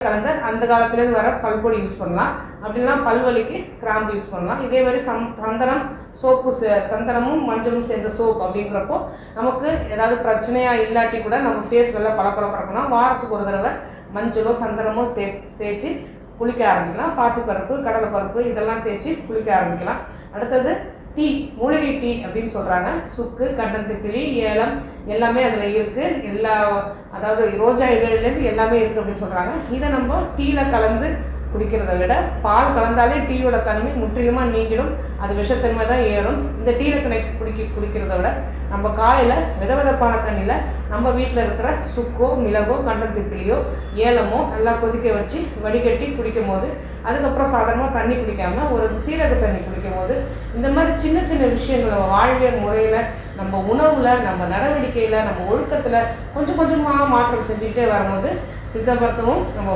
கலந்த அந்த காலத்துலேருந்து வர பல்பொடி யூஸ் பண்ணலாம். அப்படின்னா பல்வலிக்கு கிராம்பு யூஸ் பண்ணலாம். இதே மாதிரி சந்தனம் சோப்பு, சந்தனமும் மஞ்சளும் சேர்ந்த சோப் அப்படிங்கிறப்போ நமக்கு ஏதாவது பிரச்சனையாக இல்லாட்டி கூட நம்ம ஃபேஸ் வெள்ளை பளபளப்பா வாரத்துக்கு ஒரு தடவை மஞ்சளோ சந்தனமோ தேய்ச்சி குளிக்க ஆரம்பிக்கலாம். பாசிப்பருப்பு, கடலைப்பருப்பு இதெல்லாம் தேய்ச்சி குளிக்க ஆரம்பிக்கலாம். அடுத்தது டீ, மூலிகை டீ அப்படின்னு சொல்கிறாங்க. சுக்கு, கண்டந்திப்பிலி, ஏலம் எல்லாமே அதில் இருக்குது. அதாவது ரோஜா இதழிலேருந்து எல்லாமே இருக்குது அப்படின்னு சொல்கிறாங்க. இதை நம்ம டீயில் கலந்து குடிக்கிறத விட பால் கலந்தாலே டீயோட தன்மை முற்றிலுமாக நீங்கிடும். அது விஷத்தன்மை தான் ஏறும். இந்த டீயில் குடிக்கிறத விட நம்ம காலையில் விதவிதப்பான தண்ணியில் நம்ம வீட்டில் இருக்கிற சுக்கோ, மிளகோ, கண்டந்திப்பிலியோ, ஏலமோ நல்லா கொதிக்க வச்சு வடிகட்டி குடிக்கும் போது, அதுக்கப்புறம் சாதாரணமாக தண்ணி குடிக்காமல் ஒரு சீரக தண்ணி குடிக்கும் போது, இந்த மாதிரி சின்ன சின்ன விஷயங்கள் நம்ம வாழ்வியல் முறையில், நம்ம உணவில், நம்ம நடவடிக்கையில், நம்ம ஒழுக்கத்தில் கொஞ்சம் கொஞ்சமாக மாற்றம் செஞ்சுக்கிட்டே வரும்போது சித்த மருத்துவம் நம்ம